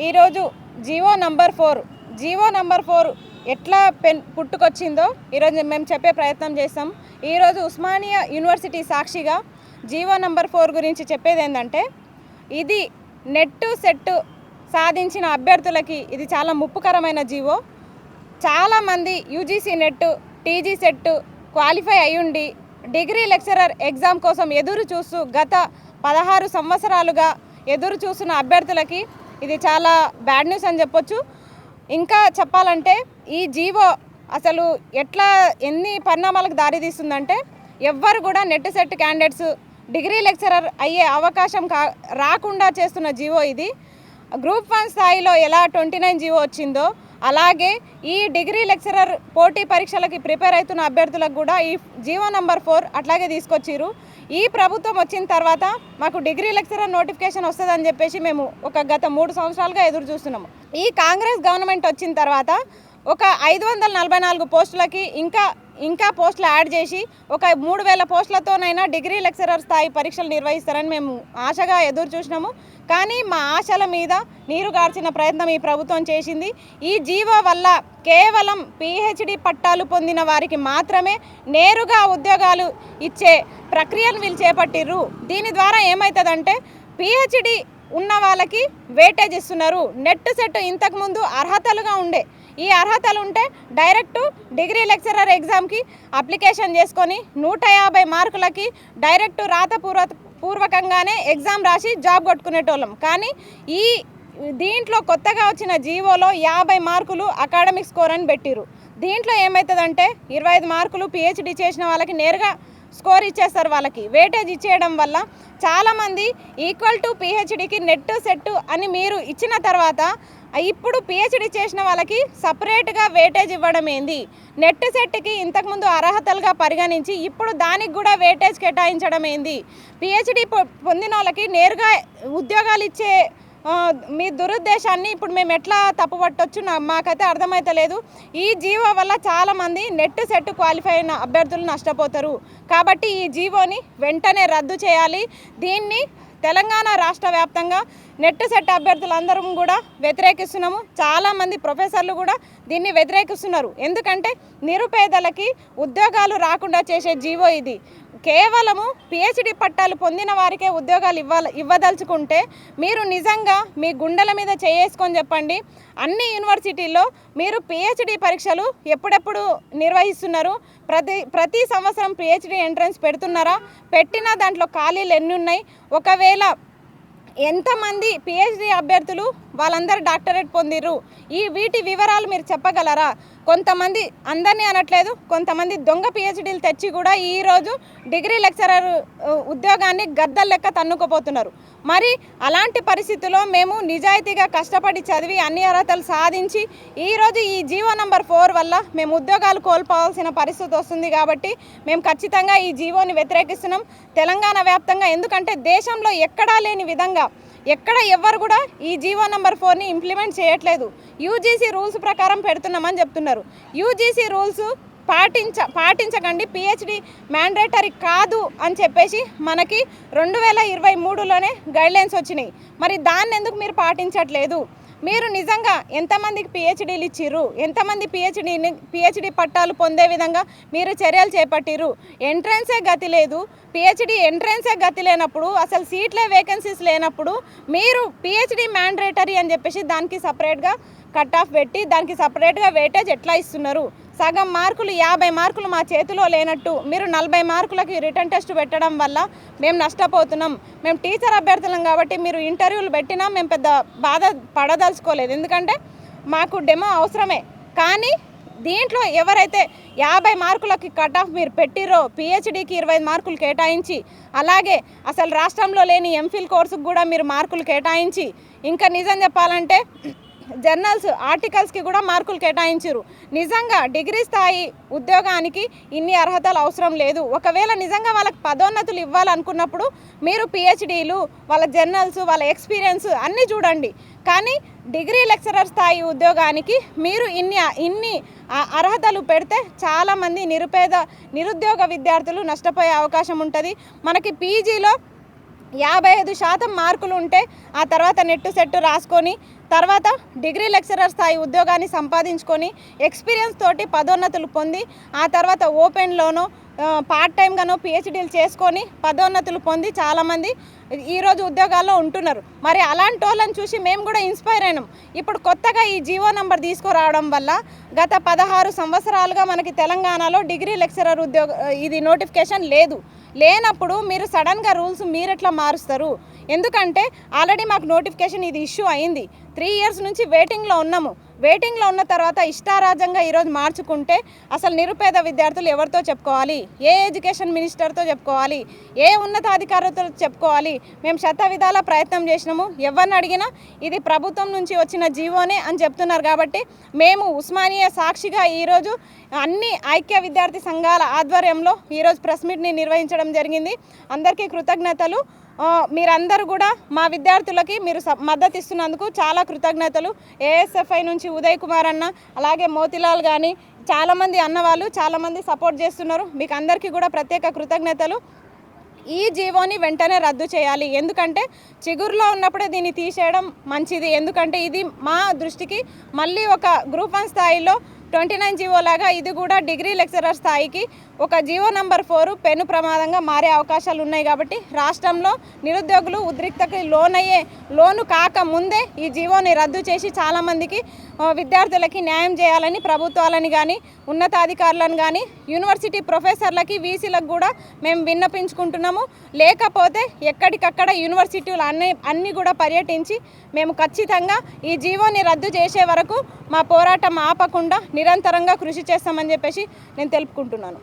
ఈరోజు GO number 4 ఎట్లా పుట్టుకొచ్చిందో ఈరోజు మేము చెప్పే ప్రయత్నం చేస్తాం. ఈరోజు ఉస్మానియా యూనివర్సిటీ సాక్షిగా జీవో నంబర్ 4 గురించి చెప్పేది ఏంటంటే, ఇది నెట్ సెట్ సాధించిన అభ్యర్థులకి ఇది చాలా ముప్పుకరమైన జీవో. చాలామంది UGC net, TG set qualify అయ్యుండి డిగ్రీ లెక్చరర్ ఎగ్జామ్ కోసం ఎదురు చూస్తూ గత 16 సంవత్సరాలుగా ఎదురు చూస్తున్న అభ్యర్థులకి ఇది చాలా బ్యాడ్ న్యూస్ అని చెప్పొచ్చు. ఇంకా చెప్పాలంటే ఈ జీవో అసలు ఎన్ని పరిణామాలకు దారితీస్తుందంటే, ఎవ్వరు కూడా net set candidates degree lecturer అయ్యే అవకాశం రాకుండా చేస్తున్న జీవో ఇది. గ్రూప్ 1 స్థాయిలో ఎలా 29 జీవో వచ్చిందో అలాగే ఈ డిగ్రీ లెక్చరర్ పోటీ పరీక్షలకి ప్రిపేర్ అవుతున్న అభ్యర్థులకు కూడా ఈ జీవో నంబర్ 4 అట్లాగే తీసుకొచ్చిర్రు. ఈ ప్రభుత్వం వచ్చిన తర్వాత మాకు డిగ్రీ లెక్చరర్ నోటిఫికేషన్ వస్తుందని చెప్పేసి మేము గత 3 సంవత్సరాలుగా ఎదురు చూస్తున్నాము. ఈ కాంగ్రెస్ గవర్నమెంట్ వచ్చిన తర్వాత 544 పోస్టులకి ఇంకా పోస్టులు యాడ్ చేసి 3000 పోస్టులతోనైనా డిగ్రీ లెక్చరర్ స్థాయి పరీక్షలు నిర్వహిస్తారని మేము ఆశగా ఎదురు చూసినాము. కానీ మా ఆశల మీద నీరు గార్చిన ప్రయత్నం ఈ ప్రభుత్వం చేసింది. ఈ జీవో వల్ల కేవలం పిహెచ్డి పట్టాలు పొందిన వారికి మాత్రమే నేరుగా ఉద్యోగాలు ఇచ్చే ప్రక్రియను వీళ్ళు చేపట్టిర్రు. దీని ద్వారా ఏమవుతుందంటే, పిహెచ్డి ఉన్న వాళ్ళకి వేటేజ్ ఇస్తున్నారు. నెట్ సెట్ ఇంతకుముందు అర్హతలుగా ఉండే, ఈ అర్హతలు ఉంటే డైరెక్ట్ డిగ్రీ లెక్చరర్ ఎగ్జామ్కి అప్లికేషన్ చేసుకొని 150 మార్కులకి డైరెక్ట్ రాతపూర్వకంగానే ఎగ్జామ్ రాసి జాబ్ కొట్టుకునేటోళ్ళం. కానీ దీంట్లో కొత్తగా వచ్చిన జీవోలో 50 మార్కులు అకాడమిక్ స్కోర్ అని పెట్టిరు. దీంట్లో ఏమవుతుందంటే 25 మార్కులు పిహెచ్డి చేసిన వాళ్ళకి నేరుగా స్కోర్ ఇచ్చేస్తారు. వాళ్ళకి వేటేజ్ ఇచ్చేయడం వల్ల చాలామంది ఈక్వల్ టు పిహెచ్డికి నెట్ సెట్ అని మీరు ఇచ్చిన తర్వాత ఇప్పుడు పిహెచ్డి చేసిన వాళ్ళకి సపరేట్గా వేటేజ్ ఇవ్వడం ఏంది? నెట్ సెట్కి ఇంతకుముందు అర్హతలుగా పరిగణించి ఇప్పుడు దానికి కూడా వేటేజ్ కేటాయించడం ఏంది? పిహెచ్డి పొందిన వాళ్ళకి నేరుగా ఉద్యోగాలు ఇచ్చే మీ దురుద్దేశాన్ని ఇప్పుడు మేము ఎట్లా తప్పుపట్టొచ్చు మాకైతే అర్థమైతలేదు. ఈ జీవో వల్ల చాలామంది నెట్ సెట్ క్వాలిఫై అయిన అభ్యర్థులు నష్టపోతారు. కాబట్టి ఈ జీవోని వెంటనే రద్దు చేయాలి. దీన్ని తెలంగాణ రాష్ట్ర వ్యాప్తంగా నెట్ సెట్ అభ్యర్థులందరం కూడా వ్యతిరేకిస్తున్నాము. చాలామంది ప్రొఫెసర్లు కూడా దీన్ని వ్యతిరేకిస్తున్నారు. ఎందుకంటే నిరుపేదలకి ఉద్యోగాలు రాకుండా చేసే జీవో ఇది. కేవలము పిహెచ్డి పట్టాలు పొందిన వారికే ఉద్యోగాలు ఇవ్వదలుచుకుంటే మీరు నిజంగా మీ గుండెల మీద చేసుకొని చెప్పండి, అన్ని యూనివర్సిటీల్లో మీరు పిహెచ్డి పరీక్షలు ఎప్పుడెప్పుడు నిర్వహిస్తున్నారు? ప్రతి సంవత్సరం పిహెచ్డి ఎంట్రన్స్ పెడుతున్నారా? పెట్టిన దాంట్లో ఖాళీలు ఎన్ని ఉన్నాయి? ఒకవేళ ఎంతమంది పిహెచ్డి అభ్యర్థులు వాళ్ళందరూ డాక్టరేట్ పొందిర్రు? వీటి వివరాలు మీరు చెప్పగలరా? కొంతమంది, అందరినీ అనట్లేదు, కొంతమంది దొంగ పిహెచ్డీలు తెచ్చి కూడా ఈరోజు డిగ్రీ లెక్చరర్ ఉద్యోగాన్ని గద్దలు లెక్క తన్నుకుపోతున్నారు. మరి అలాంటి పరిస్థితుల్లో మేము నిజాయితీగా కష్టపడి చదివి అన్ని అర్హతలు సాధించి ఈరోజు ఈ జీవో నంబర్ 4 వల్ల మేము ఉద్యోగాలు కోల్పోవాల్సిన పరిస్థితి వస్తుంది. కాబట్టి మేము ఖచ్చితంగా ఈ జీవోని వ్యతిరేకిస్తున్నాం తెలంగాణ వ్యాప్తంగా. ఎందుకంటే దేశంలో ఎక్కడా లేని విధంగా ఎక్కడ ఎవ్వరు కూడా ఈ జీవో నంబర్ 4ని ఇంప్లిమెంట్ చేయట్లేదు. యూజీసీ రూల్స్ ప్రకారం పెడుతున్నామని చెప్తున్నారు. యూజీసీ రూల్స్ పాటించకండి, పిహెచ్డి మ్యాండేటరీ కాదు అని చెప్పేసి మనకి 2023లోనే గైడ్లైన్స్ వచ్చినాయి. మరి దాన్ని ఎందుకు మీరు పాటించట్లేదు? మీరు నిజంగా ఎంతమందికి పిహెచ్డీలు ఇచ్చిర్రు? ఎంతమంది పిహెచ్డి పట్టాలు పొందే విధంగా మీరు చర్యలు చేపట్టిర్రు? ఎంట్రన్సే గతి లేదు. పిహెచ్డి ఎంట్రన్సే గతి లేనప్పుడు, అసలు సీట్లే వేకెన్సీస్ లేనప్పుడు మీరు పిహెచ్డి మ్యాండేటరీ అని చెప్పేసి దానికి సపరేట్గా కట్ ఆఫ్ పెట్టి దానికి సపరేట్గా వెయిటేజ్ ఎట్లా ఇస్తున్నారు? సగం మార్కులు 50 మార్కులు మా చేతిలో లేనట్టు మీరు 40 మార్కులకి రిటర్న్ టెస్ట్ పెట్టడం వల్ల మేము నష్టపోతున్నాం. మేము టీచర్ అభ్యర్థులం కాబట్టి మీరు ఇంటర్వ్యూలు పెట్టినా మేము పెద్ద బాధ పడదలుచుకోలేదు. ఎందుకంటే మాకు డెమో అవసరమే. కానీ దీంట్లో ఎవరైతే 50 మార్కులకి కట్ ఆఫ్ మీరు పెట్టిరో పిహెచ్డికి 25 మార్కులు కేటాయించి, అలాగే అసలు రాష్ట్రంలో లేని ఎంఫిల్ కోర్సుకు కూడా మీరు మార్కులు కేటాయించి, ఇంకా నిజం చెప్పాలంటే జర్నల్స్ ఆర్టికల్స్కి కూడా మార్కులు కేటాయించారు. నిజంగా డిగ్రీ స్థాయి ఉద్యోగానికి ఇన్ని అర్హతలు అవసరం లేదు. ఒకవేళ నిజంగా వాళ్ళకి పదోన్నతులు ఇవ్వాలనుకున్నప్పుడు మీరు పిహెచ్డీలు, వాళ్ళ జర్నల్స్, వాళ్ళ ఎక్స్పీరియన్స్ అన్నీ చూడండి. కానీ డిగ్రీ లెక్చరర్ స్థాయి ఉద్యోగానికి మీరు ఇన్ని అర్హతలు పెడితే చాలామంది నిరుద్యోగ విద్యార్థులు నష్టపోయే అవకాశం ఉంటుంది. మనకి పీజీలో 55% మార్కులు ఉంటే ఆ తర్వాత నెట్ సెట్ రాసుకొని తర్వాత డిగ్రీ లెక్చరర్ స్థాయి ఉద్యోగాన్ని సంపాదించుకొని ఎక్స్పీరియన్స్ తోటి పదోన్నతులు పొంది ఆ తర్వాత ఓపెన్లోనో పార్ట్ టైంగానో పిహెచ్డీలు చేసుకొని పదోన్నతులు పొంది చాలామంది ఈరోజు ఉద్యోగాల్లో ఉంటున్నారు. మరి అలాంటి వాళ్ళని చూసి మేము కూడా ఇన్స్పైర్ అయినాం. ఇప్పుడు కొత్తగా ఈ జీవో నంబర్ తీసుకురావడం వల్ల గత 16 సంవత్సరాలుగా మనకి తెలంగాణలో డిగ్రీ లెక్చరర్ ఇది నోటిఫికేషన్ లేనప్పుడు మీరు సడన్గా రూల్స్ మీరెట్లా మారుస్తారు? ఎందుకంటే ఆల్రెడీ మాకు నోటిఫికేషన్ ఇది ఇష్యూ అయింది. 3 ఇయర్స్ నుంచి వెయిటింగ్లో ఉన్నాము. వెయిటింగ్లో ఉన్న తర్వాత ఇష్టారాజ్యంగా ఈరోజు మార్చుకుంటే అసలు నిరుపేద విద్యార్థులు ఎవరితో చెప్పుకోవాలి? ఏ ఎడ్యుకేషన్ మినిస్టర్తో చెప్పుకోవాలి? ఏ ఉన్నతాధికారులతో చెప్పుకోవాలి? మేము శతవిధాల ప్రయత్నం చేసినాము. ఎవరిని అడిగినా ఇది ప్రభుత్వం నుంచి వచ్చిన జీవోనే అని చెప్తున్నారు. కాబట్టి మేము ఉస్మానియా సాక్షిగా ఈరోజు అన్ని ఐక్య విద్యార్థి సంఘాల ఆధ్వర్యంలో ఈరోజు ప్రెస్ మీట్ని నిర్వహించడం జరిగింది. అందరికీ కృతజ్ఞతలు. మీరందరూ కూడా మా విద్యార్థులకి మీరు మద్దతు ఇస్తున్నందుకు చాలా కృతజ్ఞతలు. ఏఎస్ఎఫ్ఐ నుంచి ఉదయ్ కుమార్ అన్న, అలాగే మోతిలాల్ కానీ చాలామంది అన్నవాళ్ళు చాలామంది సపోర్ట్ చేస్తున్నారు. మీకు అందరికీ కూడా ప్రత్యేక కృతజ్ఞతలు. ఈ జీవోని వెంటనే రద్దు చేయాలి. ఎందుకంటే చిగురులో ఉన్నప్పుడే దీన్ని తీసేయడం మంచిది. ఎందుకంటే ఇది మా దృష్టికి మళ్ళీ ఒక గ్రూప్ 1 స్థాయిలో 29 జీవో లాగా ఇది కూడా డిగ్రీ లెక్చరర్ స్థాయికి ఒక జీవో నంబర్ 4 పెను ప్రమాదంగా మారే అవకాశాలు ఉన్నాయి. కాబట్టి రాష్ట్రంలో నిరుద్యోగులు ఉద్రిక్తకి లోను కాక ముందే ఈ జీవోని రద్దు చేసి చాలామందికి విద్యార్థులకి న్యాయం చేయాలని ప్రభుత్వాలని కానీ ఉన్నతాధికారులను కానీ యూనివర్సిటీ ప్రొఫెసర్లకి వీసీలకు కూడా మేము విన్నపించుకుంటున్నాము. లేకపోతే ఎక్కడికక్కడ యూనివర్సిటీలు అన్నీ కూడా పర్యటించి మేము ఖచ్చితంగా ఈ జీవోని రద్దు చేసే వరకు మా పోరాటం ఆపకుండా నిరంతరంగా కృషి చేస్తామని చెప్పేసి నేను తెలుపుకుంటున్నాను.